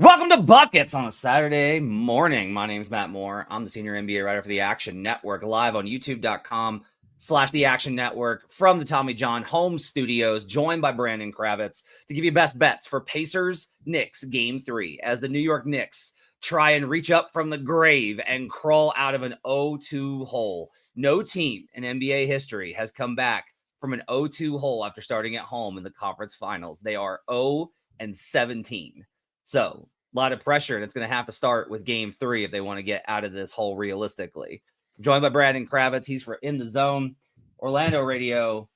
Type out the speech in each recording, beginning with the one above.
Welcome to Buckets on a Saturday morning. My name is Matt Moore. I'm the senior NBA writer for the Action Network, live on youtube.com/the Action Network from the Tommy John home studios, joined by Brandon Kravitz to give you best bets for Pacers-Knicks Game 3 as the New York Knicks try and reach up from the grave and crawl out of an 0-2 hole. No team in NBA history has come back from an 0-2 hole after starting at home in the conference finals. They are 0-17. So a lot of pressure, and it's going to have to start with Game 3 if they want to get out of this hole realistically. I'm joined by Brandon Kravitz. He's for In the Zone, Orlando Radio,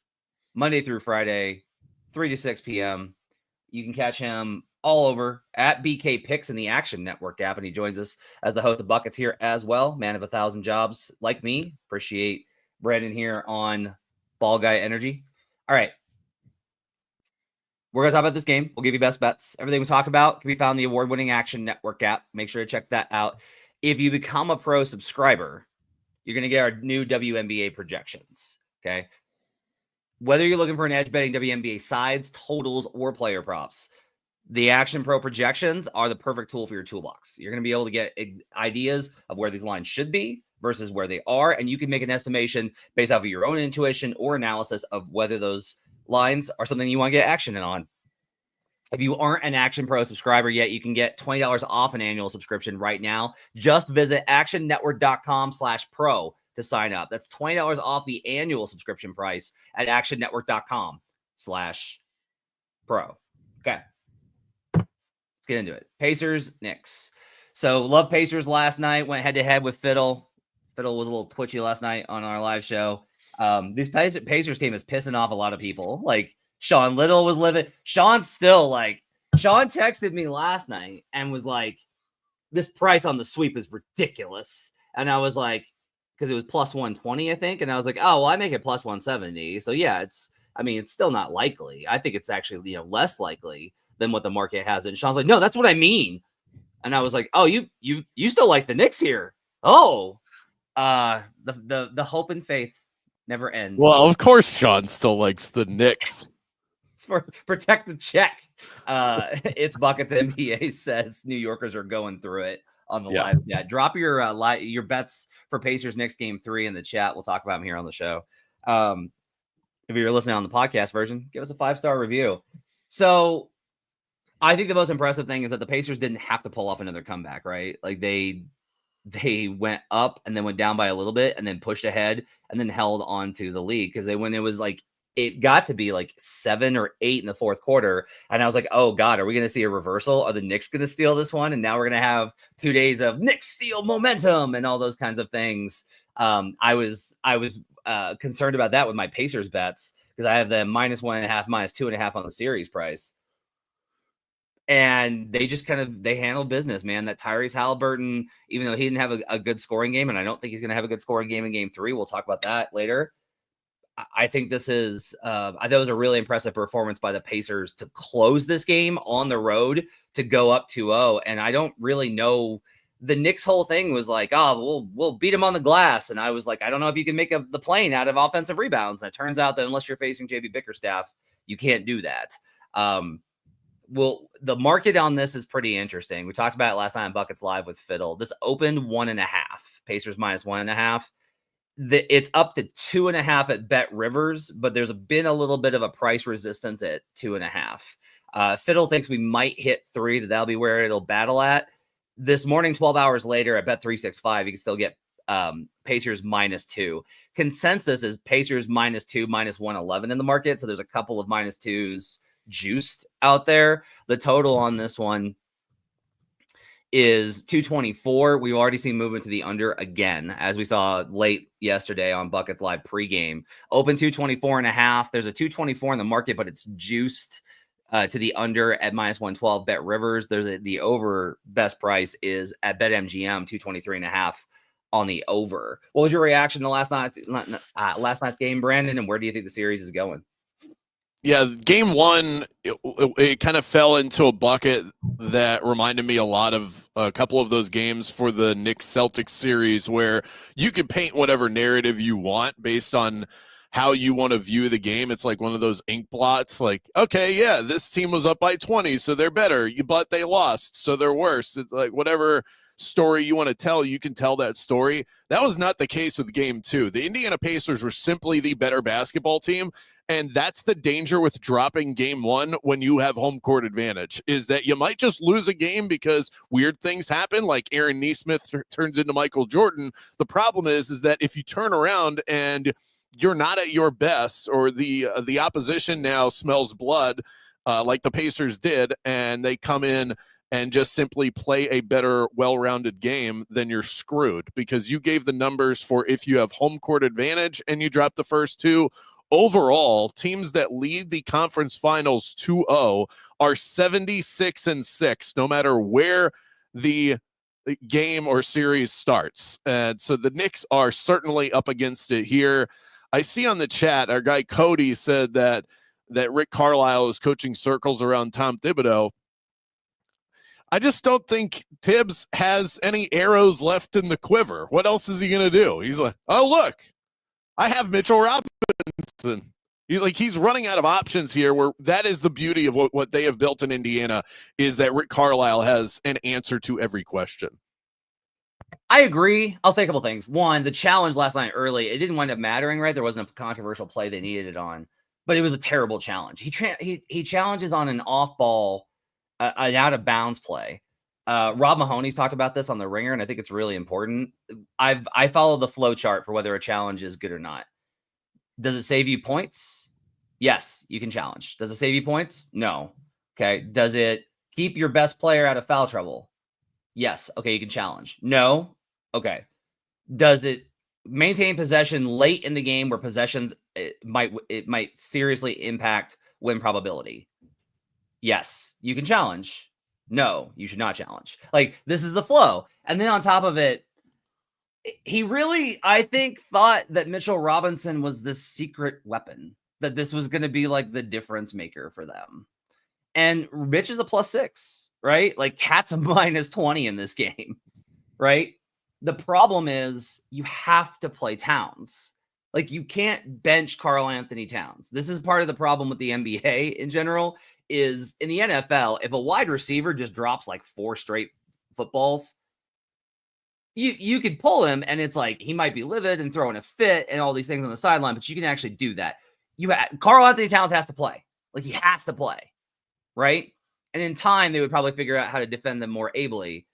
Monday through Friday, 3 to 6 p.m. You can catch him all over at BK Picks in the Action Network app, and he joins us as the host of Buckets here as well. Man of 1,000 jobs like me. Appreciate Brandon here on Ball Guy Energy. All right. We're going to talk about this game. We'll give you best bets. Everything we talk about can be found in the award-winning Action Network app. Make sure to check that out. If you become a pro subscriber, you're going to get our new WNBA projections, okay? Whether you're looking for an edge betting WNBA sides, totals, or player props, the Action Pro projections are the perfect tool for your toolbox. You're going to be able to get ideas of where these lines should be versus where they are, and you can make an estimation based off of your own intuition or analysis of whether those lines are something you want to get action in on. If you aren't an Action Pro subscriber yet, you can get $20 off an annual subscription right now. Just visit actionnetwork.com/pro to sign up. That's $20 off the annual subscription price at actionnetwork.com/pro. Okay. Let's get into it. Pacers, Knicks. So love Pacers last night. Went head to head with Fiddle. Fiddle was a little twitchy last night on our live show. This Pacers team is pissing off a lot of people. Like Sean Little was living. Sean texted me last night and was like, this price on the sweep is ridiculous. And I was like, because it was plus 120, I think. And I was like, oh, well, I make it plus 170. So yeah, it's still not likely. I think it's actually, less likely than what the market has. And Sean's like, no, that's what I mean. And I was like, oh, you still like the Knicks here. Oh, the hope and faith never ends. Well, of course, Sean still likes the Knicks. It's for protect the check. It's Buckets NBA says New Yorkers are going through it on the live chat. Drop your bets for Pacers Knicks Game 3 in the chat. We'll talk about them here on the show. If you're listening on the podcast version, give us a 5-star review. So I think the most impressive thing is that the Pacers didn't have to pull off another comeback, right? Like they went up and then went down by a little bit and then pushed ahead and then held on to the lead because when it was like it got to be like 7 or 8 in the fourth quarter, and I was like, oh God, are we going to see a reversal? Are the Knicks going to steal this one? And now we're going to have 2 days of Knicks steal momentum and all those kinds of things. I was concerned about that with my Pacers bets because I have them -1.5, -2.5 on the series price. And they just they handled business, man. That Tyrese Halliburton, even though he didn't have a good scoring game, and I don't think he's going to have a good scoring game in Game 3. We'll talk about that later. I think this is, I thought it was a really impressive performance by the Pacers to close this game on the road to go up 2-0. And I don't really know. The Knicks' whole thing was like, oh, we'll beat them on the glass. And I was like, I don't know if you can make the plane out of offensive rebounds. And it turns out that unless you're facing JB Bickerstaff, you can't do that. Well, the market on this is pretty interesting. We talked about it last night on Buckets Live with Fiddle. This opened 1.5. Pacers -1.5. It's up to 2.5 at Bet Rivers, but there's been a little bit of a price resistance at 2.5. Fiddle thinks we might hit 3, that'll be where it'll battle at. This morning, 12 hours later at Bet 365, you can still get Pacers -2. Consensus is Pacers -2, -111 in the market. So there's a couple of -2s juiced out there. The total on this one is 224. We've already seen movement to the under again, as we saw late yesterday on Buckets Live pregame. Open 224.5. There's a 224 in the market, but it's juiced to the under at -112. Bet Rivers. The over best price is at BetMGM 223.5 on the over. What was your reaction to last night's game, Brandon? And where do you think the series is going? Yeah, Game 1, it kind of fell into a bucket that reminded me a lot of a couple of those games for the Knicks-Celtics series where you can paint whatever narrative you want based on how you want to view the game. It's like one of those ink blots. Like, okay, yeah, this team was up by 20, so they're better. But they lost, so they're worse. It's like whatever story you want to tell, you can tell that story. That was not the case with game 2. The Indiana Pacers were simply the better basketball team, and that's the danger with dropping game 1 when you have home court advantage, is that you might just lose a game because weird things happen, like Aaron Nesmith turns into Michael Jordan. The problem is that if you turn around and you're not at your best, or the opposition now smells blood, like the Pacers did, and they come in and just simply play a better, well-rounded game, then you're screwed, because you gave the numbers for if you have home court advantage and you drop the first 2. Overall, teams that lead the conference finals 2-0 are 76-6, no matter where the game or series starts. And so the Knicks are certainly up against it here. I see on the chat, our guy Cody said that Rick Carlisle is coaching circles around Tom Thibodeau. I just don't think Tibbs has any arrows left in the quiver. What else is he going to do? He's like, oh, look, I have Mitchell Robinson. He's running out of options here, where that is the beauty of what they have built in Indiana, is that Rick Carlisle has an answer to every question. I agree. I'll say a couple things. One, the challenge last night early, it didn't wind up mattering, right? There wasn't a controversial play they needed it on, but it was a terrible challenge. He challenges on an off ball, an out of bounds play. Rob Mahoney's talked about this on the Ringer, and I think it's really important. I follow the flow chart for whether a challenge is good or not. Does it save you points? Yes, you can challenge. Does it save you points? No. Okay. Does it keep your best player out of foul trouble? Yes. Okay, you can challenge. No. Okay. Does it maintain possession late in the game where possessions it might seriously impact win probability? Yes, you can challenge. No, you should not challenge. Like, this is the flow. And then on top of it, he really, I think, thought that Mitchell Robinson was the secret weapon, that this was going to be like the difference maker for them. And Mitch is a +6, right? Like, Cat's a -20 in this game, right? The problem is you have to play Towns. Like, you can't bench Karl Anthony Towns. This is part of the problem with the NBA in general, is in the NFL, if a wide receiver just drops like 4 straight footballs, you could pull him and it's like he might be livid and throwing a fit and all these things on the sideline, but you can actually do that. Karl Anthony Towns has to play. Like, he has to play, right? And in time, they would probably figure out how to defend them more ably.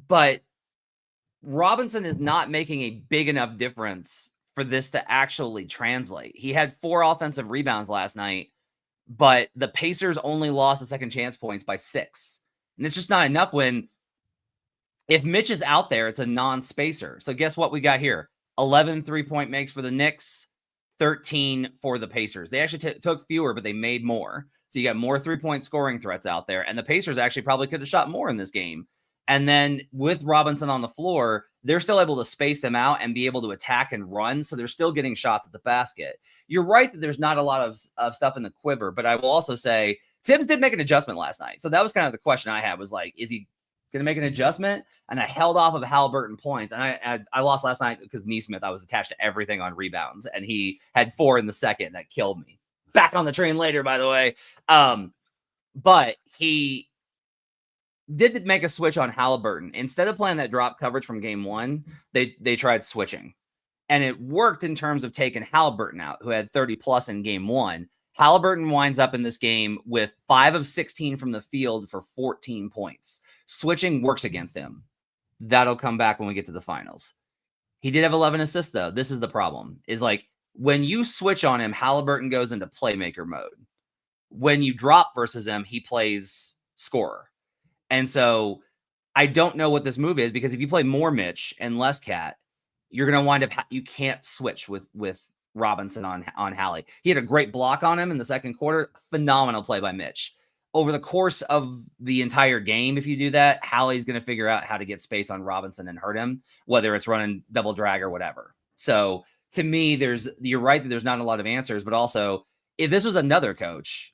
But Robinson is not making a big enough difference for this to actually translate. He had 4 offensive rebounds last night, but the Pacers only lost the second chance points by 6. And it's just not enough when, if Mitch is out there, it's a non-spacer. So guess what we got here? 11 3-point makes for the Knicks, 13 for the Pacers. They actually took fewer, but they made more. So you got more 3-point scoring threats out there. And the Pacers actually probably could have shot more in this game. And then with Robinson on the floor, they're still able to space them out and be able to attack and run. So they're still getting shots at the basket. You're right that there's not a lot of stuff in the quiver, but I will also say Tibbs did make an adjustment last night. So that was kind of the question I had, was like, is he going to make an adjustment? And I held off of Halliburton points. And I lost last night because Nesmith, I was attached to everything on rebounds, and he had 4 in the second. That killed me. Back on the train later, by the way. But he did make a switch on Halliburton. Instead of playing that drop coverage from game 1, they tried switching. And it worked in terms of taking Halliburton out, who had 30 plus in game 1. Halliburton winds up in this game with 5 of 16 from the field for 14 points. Switching works against him. That'll come back when we get to the finals. He did have 11 assists, though. This is the problem, is like, when you switch on him, Halliburton goes into playmaker mode. When you drop versus him, he plays scorer. And so I don't know what this move is, because if you play more Mitch and less Cat, you're going to wind up, you can't switch with Robinson on Hallie. He had a great block on him in the second quarter. Phenomenal play by Mitch. Over the course of the entire game, if you do that, Hallie's going to figure out how to get space on Robinson and hurt him, whether it's running double drag or whatever. So to me, you're right that there's not a lot of answers, but also if this was another coach,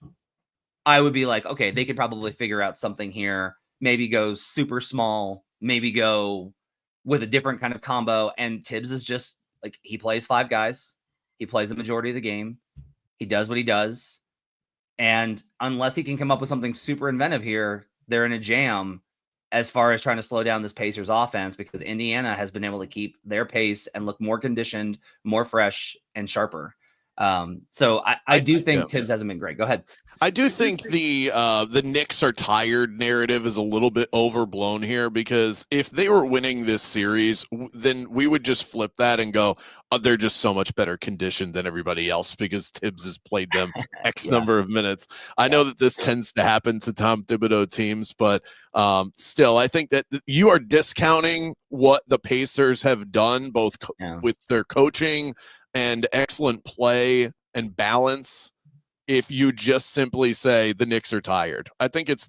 I would be like, okay, they could probably figure out something here. Maybe go super small, maybe go with a different kind of combo. And Tibbs is just like, he plays 5 guys. He plays the majority of the game. He does what he does. And unless he can come up with something super inventive here, they're in a jam as far as trying to slow down this Pacers offense, because Indiana has been able to keep their pace and look more conditioned, more fresh, and sharper. So I do think Tibbs hasn't been great. Go ahead. I do think the Knicks are tired narrative is a little bit overblown here, because if they were winning this series, then we would just flip that and go, oh, they're just so much better conditioned than everybody else because Tibbs has played them X number of minutes. I know that this tends to happen to Tom Thibodeau teams, but still, I think that you are discounting what the Pacers have done, both with their coaching and excellent play and balance, if you just simply say the Knicks are tired. I think it's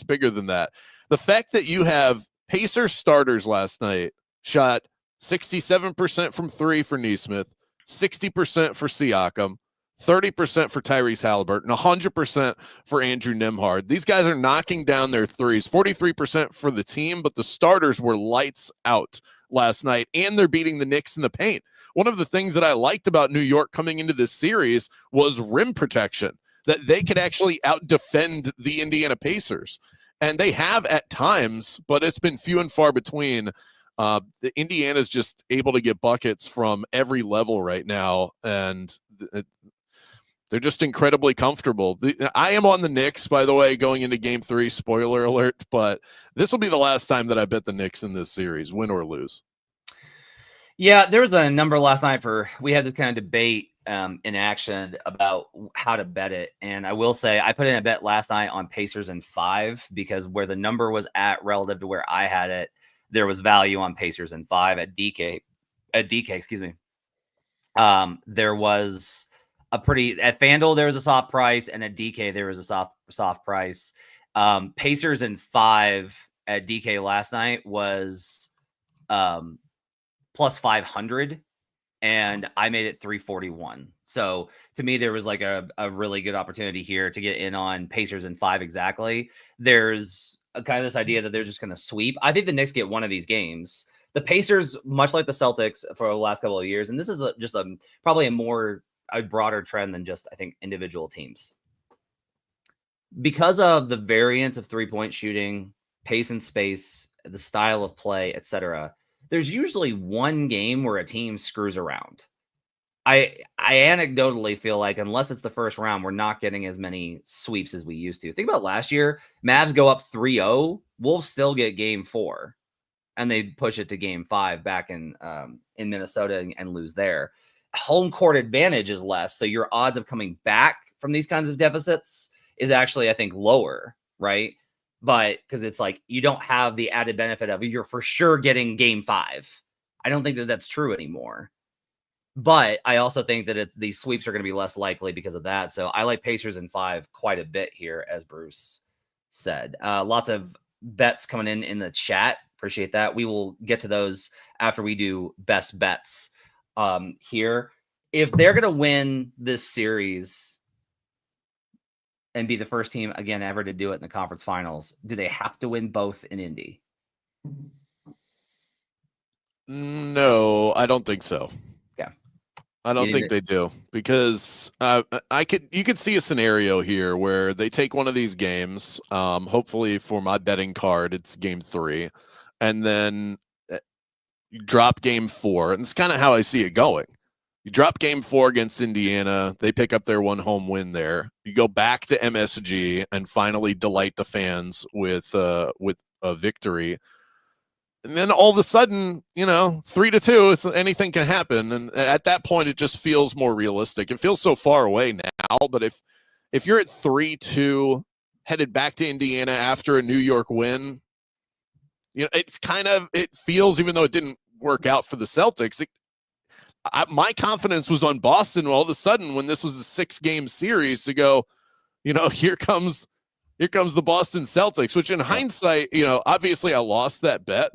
bigger than that. The fact that you have Pacers starters last night shot 67% from three for Nesmith, 60% for Siakam, 30% for Tyrese Halliburton, 100% for Andrew Nembhard. These guys are knocking down their threes, 43% for the team, but the starters were lights out last night, and they're beating the Knicks in the paint. One of the things that I liked about New York coming into this series was rim protection, that they could actually out-defend the Indiana Pacers. And they have at times, but it's been few and far between. The Indiana's just able to get buckets from every level right now, and they're just incredibly comfortable. I am on the Knicks, by the way, going into Game 3, spoiler alert, but this will be the last time that I bet the Knicks in this series, win or lose. Yeah, there was a number last night we had this kind of debate in action about how to bet it. And I will say I put in a bet last night on Pacers in 5, because where the number was at relative to where I had it, there was value on Pacers in 5 at DK, excuse me. There was at FanDuel, there was a soft price, and at DK, there was a soft price. Pacers in 5 at DK last night was plus 500, and I made it 341. So to me, there was like a really good opportunity here to get in on Pacers in 5 exactly. There's kind of this idea that they're just going to sweep. I think the Knicks get one of these games. The Pacers, much like the Celtics for the last couple of years, and this is probably a broader trend than just, I think, individual teams. Because of the variance of three-point shooting, pace and space, the style of play, etc., there's usually one game where a team screws around. I anecdotally feel like unless it's the first round, we're not getting as many sweeps as we used to. Think about last year. Mavs go up 3-0. Wolves still get game 4, and they push it to game 5 back in Minnesota and lose there. Home court advantage is less, so your odds of coming back from these kinds of deficits is actually, I think, lower, right? But because it's like you don't have the added benefit of you're for sure getting game 5. I don't think that that's true anymore. But I also think that these sweeps are going to be less likely because of that. So I like Pacers in 5 quite a bit here, as Bruce said. Lots of bets coming in the chat. Appreciate that. We will get to those after we do best bets here. If they're going to win this series and be the first team again ever to do it in the conference finals, do they have to win both in Indy? No, I don't think so. Yeah, I don't think they do, because you could see a scenario here where they take one of these games. Hopefully, for my betting card, it's game 3, and then you drop game 4, and it's kind of how I see it going. You drop game 4 against Indiana. They pick up their one home win there. You go back to MSG and finally delight the fans with a victory. And then all of a sudden, 3-2, anything can happen. And at that point, it just feels more realistic. It feels so far away now. But if you're at 3-2, headed back to Indiana after a New York win, it feels, even though it didn't work out for the Celtics, my confidence was on Boston all of a sudden when this was a 6-game series to go, here comes the Boston Celtics, which in hindsight, obviously I lost that bet,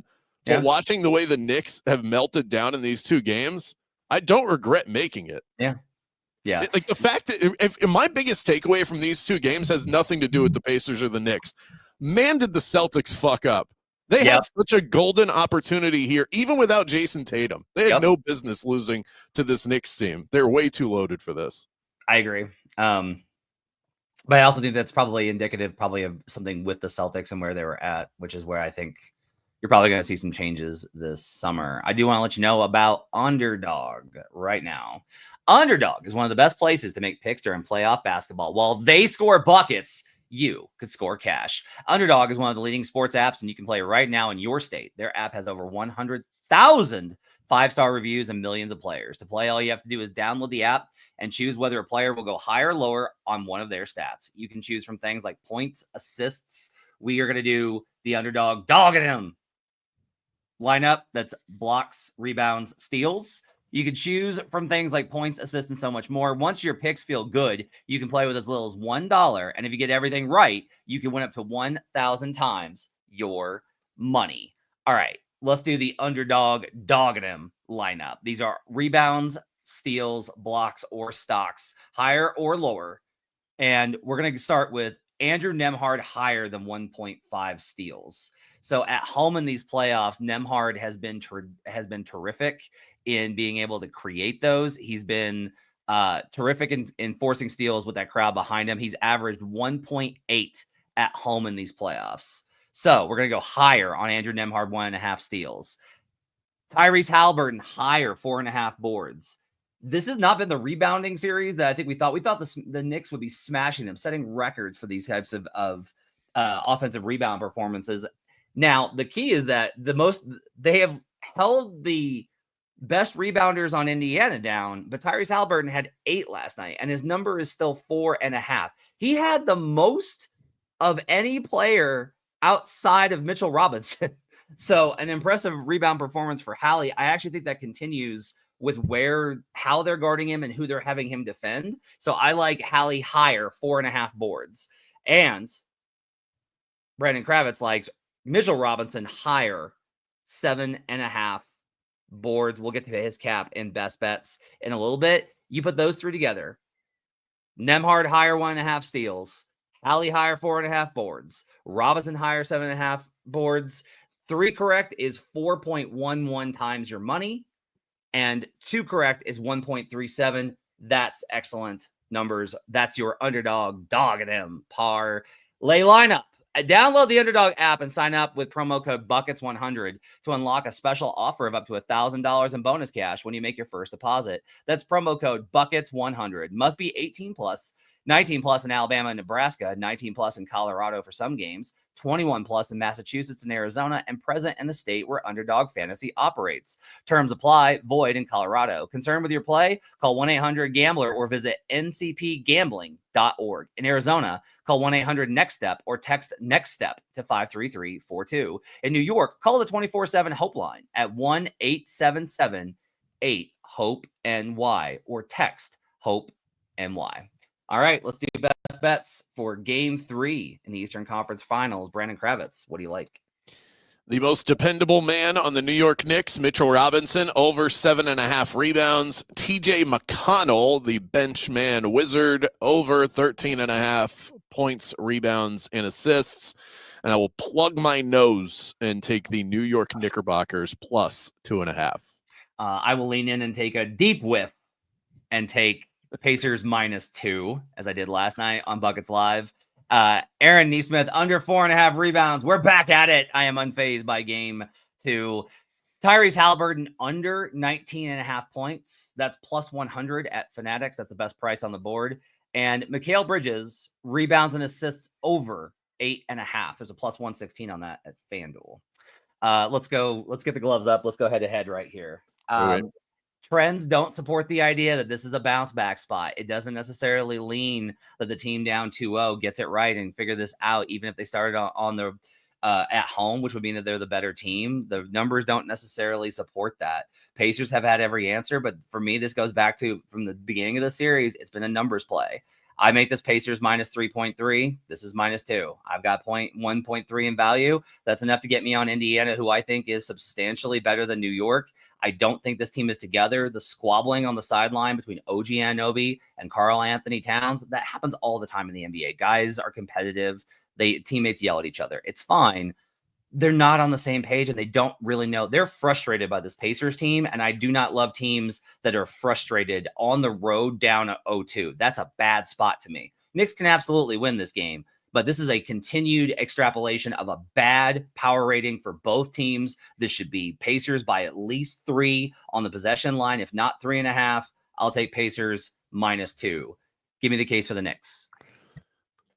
but watching the way the Knicks have melted down in these 2 games, I don't regret making it. Yeah. Yeah. Like the fact that if my biggest takeaway from these 2 games has nothing to do with the Pacers or the Knicks, man, did the Celtics fuck up They Yep. had such a golden opportunity here, even without Jason Tatum. They had no business losing to this Knicks team. They're way too loaded for this. I agree. But I also think that's probably indicative of something with the Celtics and where they were at, which is where I think you're probably going to see some changes this summer. I do want to let you know about Underdog right now. Underdog is one of the best places to make picks during playoff basketball. While they score buckets, you could score cash. Underdog is one of the leading sports apps, and you can play right now in your state. Their app has over 100,000 five-star reviews and millions of players. To play, all you have to do is download the app and choose whether a player will go higher or lower on one of their stats. You can choose from things like points, assists. We are going to do the Underdog dogging him lineup. That's blocks, rebounds, steals. You can choose from things like points, assists, and so much more. Once your picks feel good, you can play with as little as $1. And if you get everything right, you can win up to 1,000 times your money. All right, let's do the Underdog dogging him lineup. These are rebounds, steals, blocks, or stocks, higher or lower. And we're going to start with Andrew Nembhard higher than 1.5 steals. So at home in these playoffs, Nembhard has been terrific in being able to create those. He's been terrific in forcing steals with that crowd behind him. He's averaged 1.8 at home in these playoffs. So we're going to go higher on Andrew Nembhard, 1.5 steals. Tyrese Halliburton higher, 4.5 boards. This has not been the rebounding series that I think we thought. We thought the Knicks would be smashing them, setting records for these types of offensive rebound performances. Now, the key is that they have held the best rebounders on Indiana down, but Tyrese Halliburton had 8 last night, and his number is still 4.5. He had the most of any player outside of Mitchell Robinson. So an impressive rebound performance for Hallie. I actually think that continues with how they're guarding him and who they're having him defend. So I like Hallie higher, 4.5 boards. And Brandon Kravitz likes Mitchell Robinson higher, 7.5 boards. We'll get to his cap in best bets in a little bit. You put those three together. Nembhard higher, 1.5 steals. Hallie higher, 4.5 boards. Robinson higher, 7.5 boards. 3 correct is 4.11 times your money. And 2 correct is 1.37. That's excellent numbers. That's your Underdog dogging him parlay lineup. Download the Underdog app and sign up with promo code Buckets100 to unlock a special offer of up to $1,000 in bonus cash when you make your first deposit. That's promo code Buckets100. Must be 18 plus, 19 plus in Alabama and Nebraska, 19 plus in Colorado for some games, 21 plus in Massachusetts and Arizona, and present in the state where Underdog Fantasy operates. Terms apply, void in Colorado. Concerned with your play? Call 1-800-GAMBLER or visit ncpgambling.org. In Arizona, call 1-800-NEXT-STEP or text NEXT-STEP to 53342. In New York, call the 24/7 Hope line at 1-877-8-HOPE-NY or text HOPE-NY. All right, let's do best bets for Game 3 in the Eastern Conference Finals. Brandon Kravitz, what do you like? The most dependable man on the New York Knicks, Mitchell Robinson, over 7.5 rebounds. TJ McConnell, the bench man wizard, over 13.5 points, rebounds, and assists. And I will plug my nose and take the New York Knickerbockers plus 2.5. I will lean in and take a deep whiff and take the Pacers -2, as I did last night on Buckets Live. Aaron Nesmith under 4.5 rebounds. We're back at it. I am unfazed by Game 2. Tyrese Halliburton under 19.5 points. That's plus 100 at Fanatics. That's the best price on the board. And Mikal Bridges rebounds and assists over 8.5. There's a plus 116 on that at FanDuel. Let's go. Let's get the gloves up. Let's go head to head right here. Trends don't support the idea that this is a bounce back spot. It doesn't necessarily lean that the team down 2-0 gets it right and figure this out, even if they started on the at home, which would mean that they're the better team. The numbers don't necessarily support that. Pacers have had every answer, but for me, this goes back to from the beginning of the series. It's been a numbers play. I make this Pacers -3.3. This is -2. I've got 1.3 in value. That's enough to get me on Indiana, who I think is substantially better than New York. I don't think this team is together. The squabbling on the sideline between OG Anunoby and Karl Anthony Towns, that happens all the time in the NBA. Guys are competitive. Teammates yell at each other. It's fine. they're not on the same page and they don't really know. They're frustrated by this Pacers team, and I do not love teams that are frustrated on the road down 0-2. That's a bad spot to me. Knicks can absolutely win this game, but this is a continued extrapolation of a bad power rating for both teams. This should be Pacers by at least 3 on the possession line, if not 3.5. I'll take Pacers -2. Give me the case for the Knicks.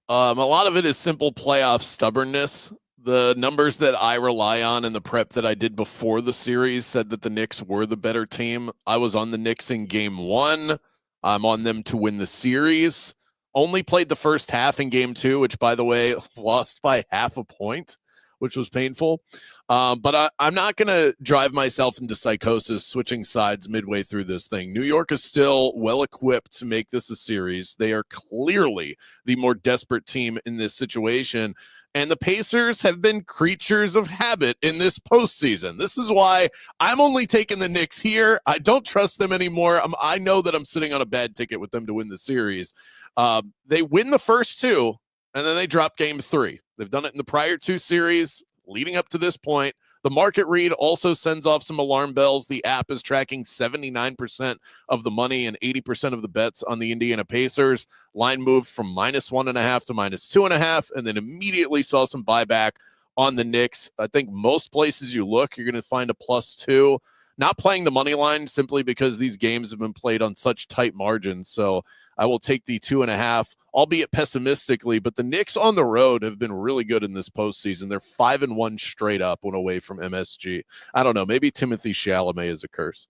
A lot of it is simple playoff stubbornness. The numbers that I rely on and the prep that I did before the series said that the Knicks were the better team. I was on the Knicks in game 1. I'm on them to win the series. Only played the first half in game 2, which, by the way, lost by half a point, which was painful. But I'm not going to drive myself into psychosis switching sides midway through this thing. New York is still well-equipped to make this a series. They are clearly the more desperate team in this situation. And the Pacers have been creatures of habit in this postseason. This is why I'm only taking the Knicks here. I don't trust them anymore. I know that I'm sitting on a bad ticket with them to win the series. They win the first 2, and then they drop game 3. They've done it in the prior 2 series leading up to this point. The market read also sends off some alarm bells. The app is tracking 79% of the money and 80% of the bets on the Indiana Pacers. Line moved from -1.5 to -2.5, and then immediately saw some buyback on the Knicks. I think most places you look, you're going to find a +2. Not playing the money line simply because these games have been played on such tight margins. So I will take the 2.5, albeit pessimistically, but the Knicks on the road have been really good in this postseason. They're 5-1 straight up when away from MSG. I don't know. Maybe Timothy Chalamet is a curse.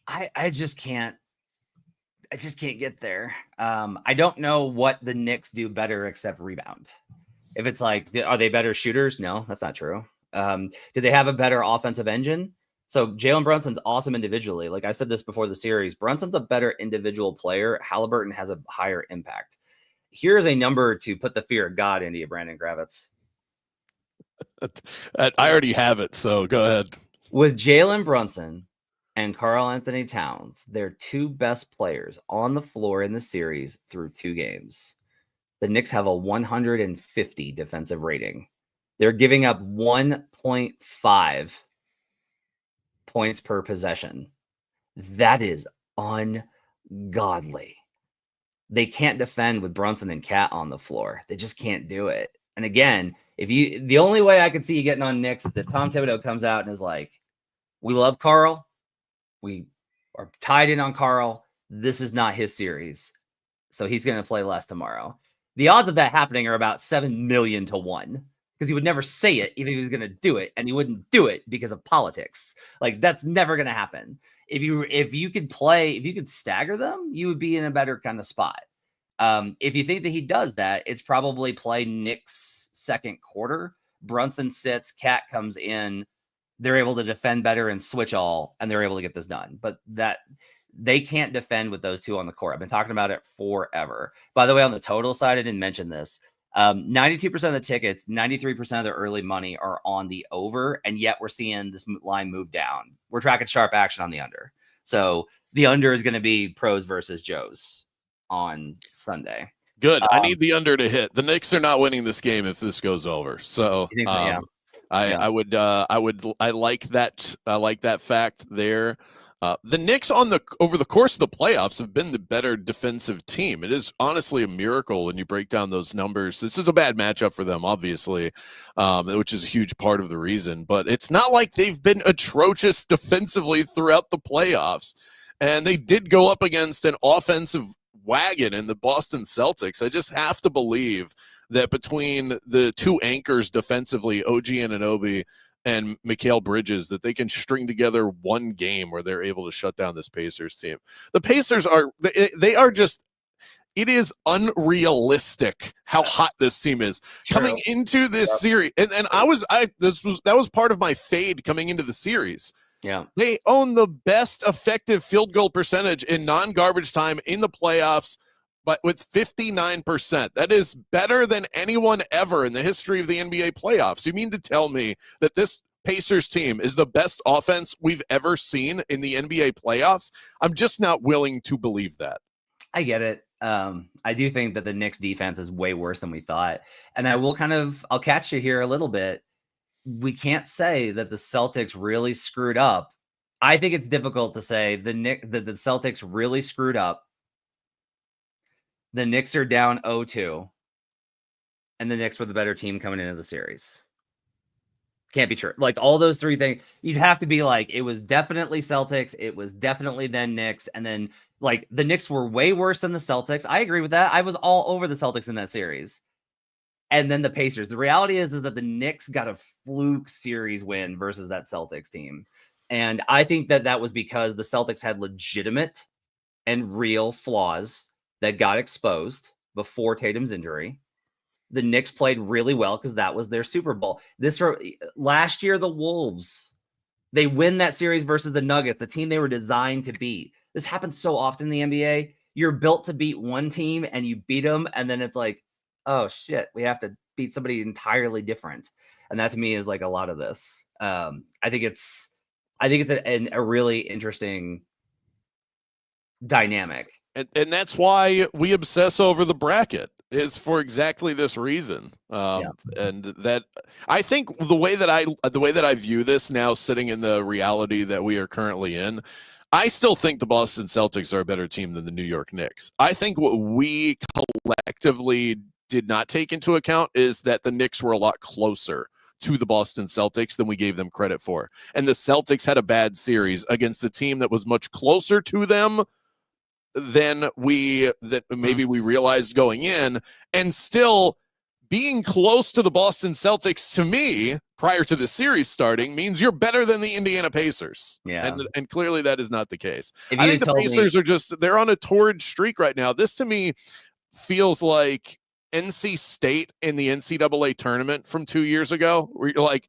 I just can't get there. I don't know what the Knicks do better except rebound. If it's like, are they better shooters? No, that's not true. Do they have a better offensive engine? So Jalen Brunson's awesome individually. Like I said this before the series, Brunson's a better individual player. Halliburton has a higher impact. Here's a number to put the fear of God into you, Brandon Gravitz. I already have it, so go ahead. With Jalen Brunson and Karl Anthony Towns, they're 2 best players on the floor in the series through 2 games. The Knicks have a 150 defensive rating. They're giving up 1.5 points per possession. That is ungodly. They can't defend with Brunson and Cat on the floor. They just can't do it. And again, the only way I could see you getting on Knicks is if Tom Thibodeau comes out and is like, we love Karl. We are tied in on Karl. This is not his series. So he's going to play less tomorrow. The odds of that happening are about 7 million to 1. Because he would never say it, even if he was going to do it, and he wouldn't do it because of politics. Like that's never going to happen. If you could stagger them, you would be in a better kind of spot. If you think that he does that, it's probably play Knicks second quarter. Brunson sits, Cat comes in, they're able to defend better and switch all, and they're able to get this done. But that they can't defend with those 2 on the court. I've been talking about it forever. By the way, on the total side, I didn't mention this. 92% of the tickets, 93% of the early money are on the over, and yet we're seeing this line move down. We're tracking sharp action on the under. So the under is going to be pros versus Joes on Sunday. Good. I need the under to hit. The Knicks are not winning this game if this goes over. So, Yeah. I like that. I like that fact there. The Knicks over the course of the playoffs have been the better defensive team. It is honestly a miracle when you break down those numbers. This is a bad matchup for them, obviously, which is a huge part of the reason. But it's not like they've been atrocious defensively throughout the playoffs. And they did go up against an offensive wagon in the Boston Celtics. I just have to believe that between the 2 anchors defensively, OG Anunoby and Mikal Bridges, that they can string together one game where they're able to shut down this Pacers team. The Pacers they are just, it is unrealistic how hot this team is. True. Coming into this series. And that was part of my fade coming into the series. Yeah. They own the best effective field goal percentage in non-garbage time in the playoffs, but with 59%. That is better than anyone ever in the history of the NBA playoffs. You mean to tell me that this Pacers team is the best offense we've ever seen in the NBA playoffs? I'm just not willing to believe that. I get it. I do think that the Knicks defense is way worse than we thought. And I'll catch you here a little bit. We can't say that the Celtics really screwed up. I think it's difficult to say that the Celtics really screwed up. The Knicks are down 0-2, and the Knicks were the better team coming into the series. Can't be true. Like all those three things, you'd have to be like, it was definitely Celtics, it was definitely then Knicks, and then like the Knicks were way worse than the Celtics. I agree with that. I was all over the Celtics in that series. And then the Pacers. The reality is that the Knicks got a fluke series win versus that Celtics team. And I think that was because the Celtics had legitimate and real flaws that got exposed before Tatum's injury. The Knicks played really well because that was their Super Bowl. Last year, the Wolves, they win that series versus the Nuggets, the team they were designed to beat. This happens so often in the NBA. You're built to beat one team and you beat them, and then it's like, oh shit, we have to beat somebody entirely different. And that to me is like a lot of this. I think it's a really interesting dynamic. And that's why we obsess over the bracket, is for exactly this reason. And that I think the way that I view this now, sitting in the reality that we are currently in, I still think the Boston Celtics are a better team than the New York Knicks. I think what we collectively did not take into account is that the Knicks were a lot closer to the Boston Celtics than we gave them credit for. And the Celtics had a bad series against a team that was much closer to them than maybe we realized going in, and still being close to the Boston Celtics, to me, prior to the series starting, means you're better than the Indiana Pacers. Yeah. And clearly that is not the case. I think the Pacers they're on a torrid streak right now. This to me feels like NC State in the NCAA tournament from 2 years ago, where you're like,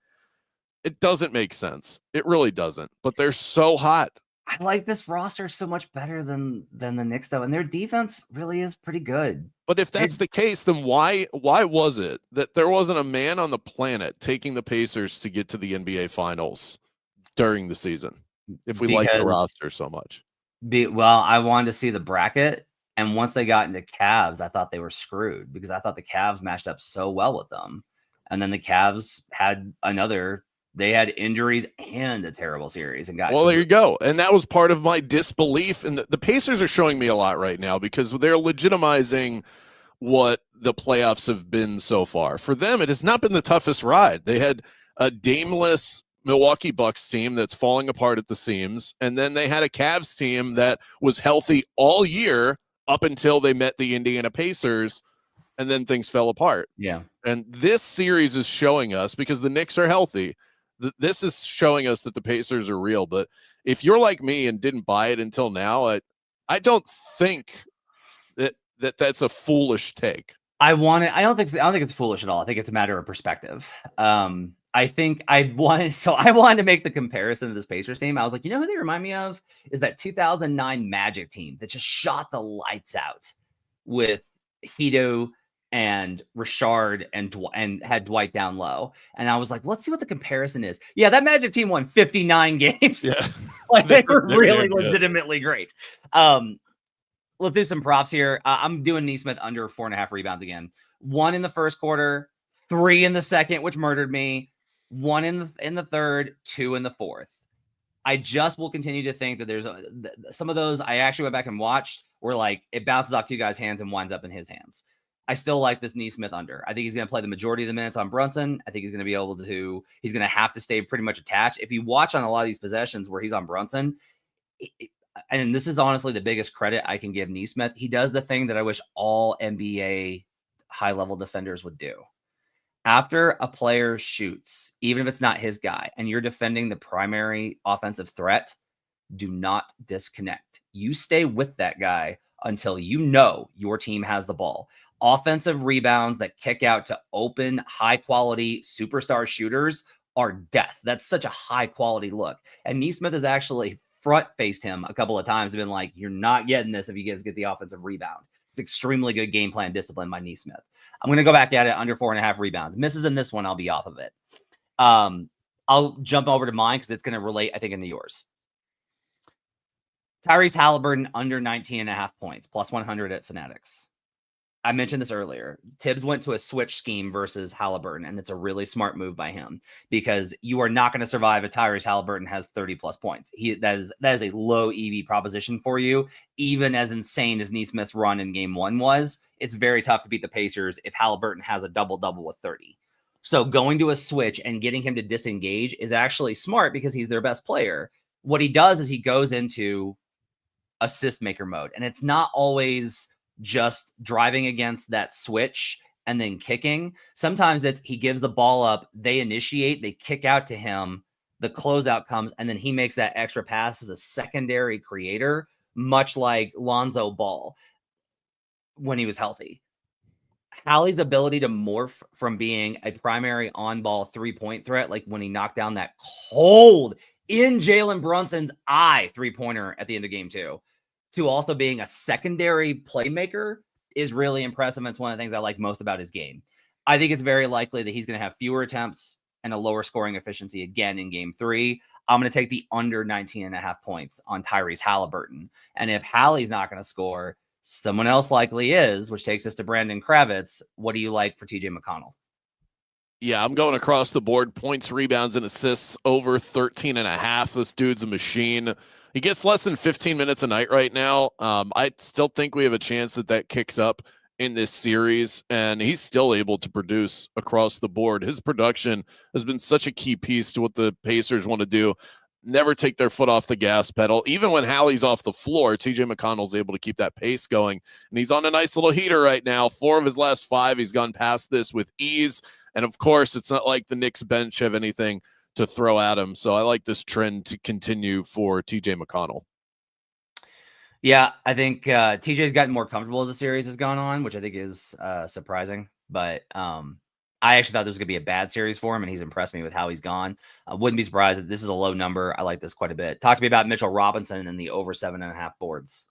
it doesn't make sense. It really doesn't, but they're so hot. I like this roster so much better than the Knicks, though, and their defense really is pretty good. But if that's the case, then why was it that there wasn't a man on the planet taking the Pacers to get to the NBA Finals during the season? If we like the roster so much. I wanted to see the bracket, and once they got into Cavs, I thought they were screwed because I thought the Cavs matched up so well with them, and then the Cavs they had injuries and a terrible series and got. Well, there you go. And that was part of my disbelief. And the Pacers are showing me a lot right now because they're legitimizing what the playoffs have been so far. For them, it has not been the toughest ride. They had a dameless Milwaukee Bucks team that's falling apart at the seams. And then they had a Cavs team that was healthy all year up until they met the Indiana Pacers. And then things fell apart. Yeah. And this series is showing us, because the Knicks are healthy, this is showing us that the Pacers are real. But if you're like me and didn't buy it until now, I don't think that's a foolish take. I don't think it's foolish at all. I think it's a matter of perspective. I think I wanted to make the comparison to this Pacers team. I was like, you know who they remind me of is that 2009 Magic team that just shot the lights out with Hito and Richard and had Dwight down low. And I was like, let's see what the comparison is. Yeah, that Magic team won 59 games. Yeah. Like they were really legitimately great. Let's do some props here. I'm doing Nesmith under 4.5 rebounds again. 1 in the first quarter, 3 in the second, which murdered me. 1 in the third, 2 in the fourth. I just will continue to think that there's some of those I actually went back and watched where like it bounces off 2 guys' hands and winds up in his hands. I still like this Nesmith under. I think he's going to play the majority of the minutes on Brunson. I think he's going to have to stay pretty much attached. If you watch on a lot of these possessions where he's on Brunson, and this is honestly the biggest credit I can give Nesmith, he does the thing that I wish all NBA high-level defenders would do. After a player shoots, even if it's not his guy, and you're defending the primary offensive threat, do not disconnect. You stay with that guy until you know your team has the ball. Offensive rebounds that kick out to open, high-quality superstar shooters are death. That's such a high-quality look. And Nesmith has actually front-faced him a couple of times and been like, you're not getting this if you guys get the offensive rebound. It's extremely good game plan discipline by Nesmith. I'm going to go back at it under 4.5 rebounds. Misses in this one, I'll be off of it. I'll jump over to mine because it's going to relate, I think, into yours. Tyrese Halliburton under 19.5 points, plus 100 at Fanatics. I mentioned this earlier. Tibbs went to a switch scheme versus Halliburton, and it's a really smart move by him because you are not going to survive if Tyrese Halliburton has 30 plus points. That is a low EV proposition for you. Even as insane as Neesmith's run in game 1 was, it's very tough to beat the Pacers if Halliburton has a double-double with 30. So going to a switch and getting him to disengage is actually smart because he's their best player. What he does is he goes into assist maker mode, and it's not always just driving against that switch and then kicking. Sometimes it's he gives the ball up, they initiate, they kick out to him, the closeout comes, and then he makes that extra pass as a secondary creator, much like Lonzo Ball when he was healthy. Hallie's ability to morph from being a primary on-ball three-point threat, like when he knocked down that cold in Jalen Brunson's eye three-pointer at the end of game 2, to also being a secondary playmaker is really impressive. And it's one of the things I like most about his game. I think it's very likely that he's going to have fewer attempts and a lower scoring efficiency again in game 3. I'm going to take the under 19.5 points on Tyrese Halliburton. And if Hallie's not going to score, someone else likely is, which takes us to Brandon Kravitz. What do you like for TJ McConnell? Yeah, I'm going across the board. Points, rebounds, and assists over 13.5. This dude's a machine. He gets less than 15 minutes a night right now. I still think we have a chance that kicks up in this series, and he's still able to produce across the board. His production has been such a key piece to what the Pacers want to do. Never take their foot off the gas pedal. Even when Hallie's off the floor, TJ McConnell's able to keep that pace going, and he's on a nice little heater right now. 4 of his last 5, he's gone past this with ease. And of course, it's not like the Knicks bench have anything to throw at him. So I like this trend to continue for TJ McConnell. Yeah, I think TJ's gotten more comfortable as the series has gone on, which I think is surprising. But I actually thought this was going to be a bad series for him, and he's impressed me with how he's gone. I wouldn't be surprised if this is a low number. I like this quite a bit. Talk to me about Mitchell Robinson and the over 7.5 boards.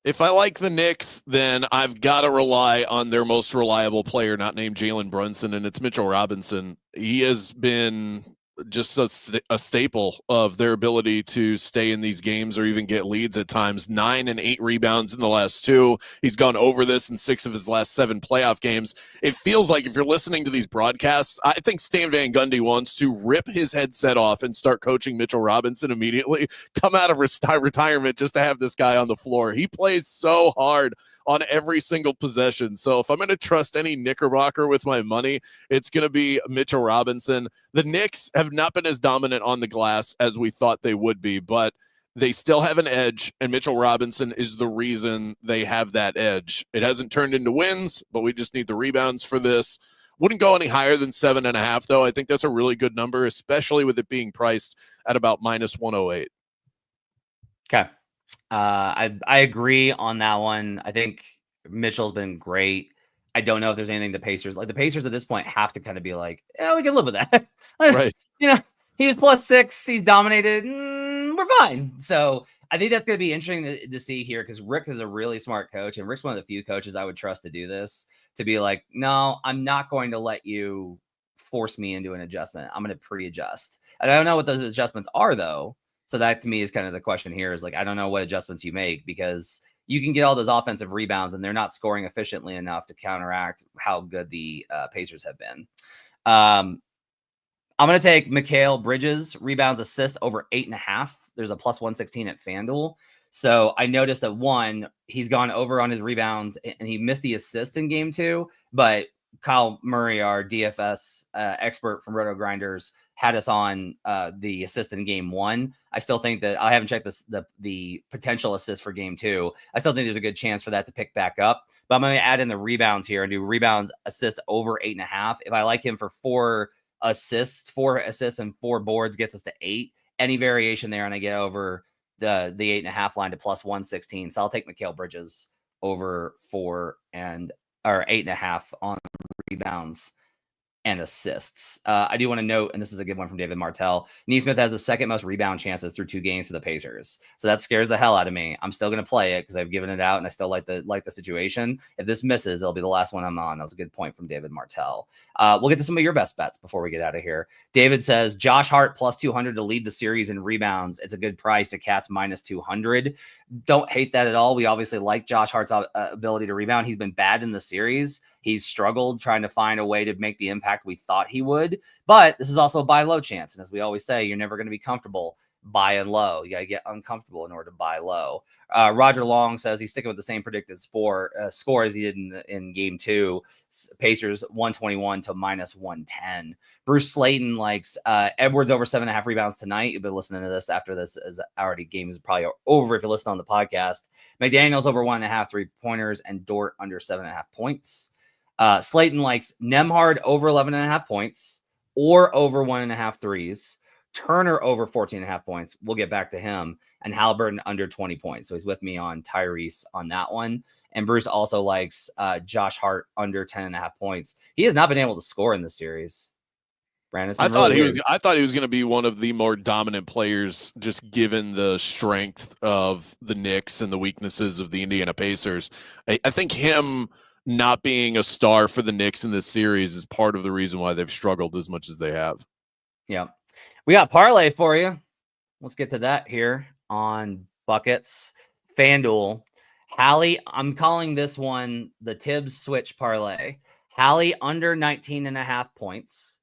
If I like the Knicks, then I've got to rely on their most reliable player, not named Jalen Brunson, and it's Mitchell Robinson. He has been just a staple of their ability to stay in these games or even get leads at times. 9 and 8 rebounds in the last 2. He's gone over this in 6 of his last 7 playoff games. It feels like if you're listening to these broadcasts, I think Stan Van Gundy wants to rip his headset off and start coaching Mitchell Robinson immediately. Come out of retirement just to have this guy on the floor. He plays so hard on every single possession. So if I'm going to trust any Knickerbocker with my money, it's going to be Mitchell Robinson. The Knicks have not been as dominant on the glass as we thought they would be, but they still have an edge, and Mitchell Robinson is the reason they have that edge. It hasn't turned into wins, but we just need the rebounds for this. Wouldn't go any higher than 7.5, though. I think that's a really good number, especially with it being priced at about minus 108. Okay. I agree on that one. I think Mitchell's been great. I don't know if there's anything the Pacers at this point have to kind of be like, yeah, we can live with that. Right. He was +6. He's dominated. We're fine. So I think that's going to be interesting to see here because Rick is a really smart coach, and Rick's one of the few coaches I would trust to do this, to be like, no, I'm not going to let you force me into an adjustment. I'm going to pre-adjust. And I don't know what those adjustments are, though. So that to me is kind of the question here is like, I don't know what adjustments you make because you can get all those offensive rebounds and they're not scoring efficiently enough to counteract how good the Pacers have been. I'm going to take Mikal Bridges rebounds assist over 8.5. There's a +116 at FanDuel. So I noticed that one, he's gone over on his rebounds and he missed the assist in game 2, but Kyle Murray, our DFS expert from Roto Grinders, had us on the assist in game 1. I still think that I haven't checked the potential assist for game 2. I still think there's a good chance for that to pick back up, but I'm going to add in the rebounds here and do rebounds assist over 8.5. If I like him for 4 assists and 4 boards gets us to 8, any variation there and I get over the 8.5 line to +116. So I'll take Mikal Bridges over 4 or 8.5 on rebounds. and assists. I do want to note, and this is a good one from David Martell, Neesmith has the second most rebound chances through 2 games for the Pacers. So that scares the hell out of me. I'm still going to play it because I've given it out and I still like the situation. If this misses, it'll be the last one I'm on. That was a good point from David Martell. We'll get to some of your best bets before we get out of here. David says, Josh Hart plus 200 to lead the series in rebounds. It's a good price to Cats minus 200. Don't hate that at all. We obviously like Josh Hart's ability to rebound. He's been bad in the series. He's struggled trying to find a way to make the impact we thought he would. But this is also a buy low chance. And as we always say, you're never going to be comfortable buying low. You got to get uncomfortable in order to buy low. Roger Long says he's sticking with the same predicted score as he did in game 2. Pacers 121 to minus 110. Bruce Slayton likes Edwards over 7.5 rebounds tonight. You've been listening to this after this is already game is probably over if you listen on the podcast. McDaniels over 1.5 3-pointers and Dort under 7.5 points. Slayton likes Nembhard over 11.5 points or over 1.5 threes. Turner over 14.5 points. We'll get back to him. And Halliburton under 20 points. So he's with me on Tyrese on that one. And Bruce also likes Josh Hart under 10.5 points. He has not been able to score in this series. Brandon, I thought he was going to be one of the more dominant players, just given the strength of the Knicks and the weaknesses of the Indiana Pacers. I think him not being a star for the Knicks in this series is part of the reason why they've struggled as much as they have. Yeah. We got parlay for you. Let's get to that here on Buckets. FanDuel. Hallie, I'm calling this one the Tibbs switch parlay. Hallie under 19.5 points.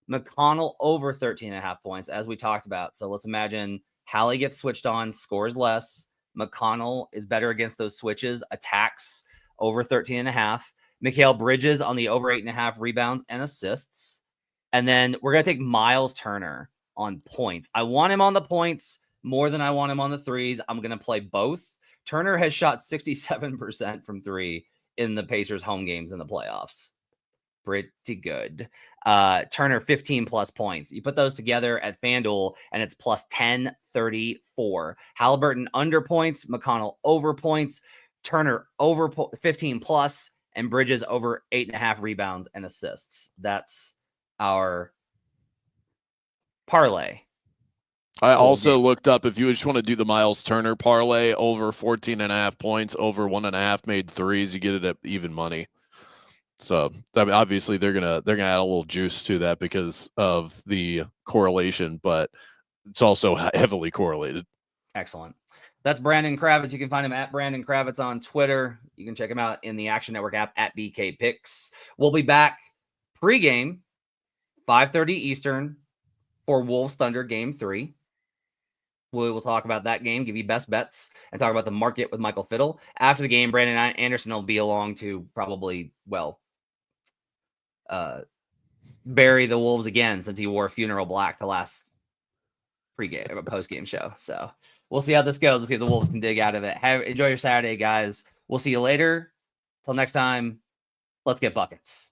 McConnell over 13.5 points, as we talked about. So let's imagine Hallie gets switched on, scores less. McConnell is better against those switches, attacks over 13.5. Mikal Bridges on the over 8.5 rebounds and assists. And then we're going to take Miles Turner on points. I want him on the points more than I want him on the threes. I'm going to play both. Turner has shot 67% from 3 in the Pacers home games in the playoffs. Pretty good. Turner 15 plus points. You put those together at FanDuel and it's plus 1034. Halliburton under points, McConnell over points, Turner over 15 plus, and Bridges over 8.5 rebounds and assists. That's our parlay. I also looked up, if you just want to do the Miles Turner parlay, over 14.5 points, over 1.5 made threes, you get it at even money. So I mean, obviously they're gonna add a little juice to that because of the correlation, but it's also heavily correlated. Excellent. That's Brandon Kravitz. You can find him at Brandon Kravitz on Twitter. You can check him out in the Action Network app at BK Picks. We'll be back pregame, 5:30 Eastern for Wolves-Thunder Game 3. We will talk about that game, give you best bets, and talk about the market with Michael Fiddle. After the game, Brandon Anderson will be along to probably, bury the Wolves again since he wore funeral black the last post-game show. So we'll see how this goes. Let's see if the Wolves can dig out of it. Enjoy your Saturday, guys. We'll see you later. Till next time, let's get buckets.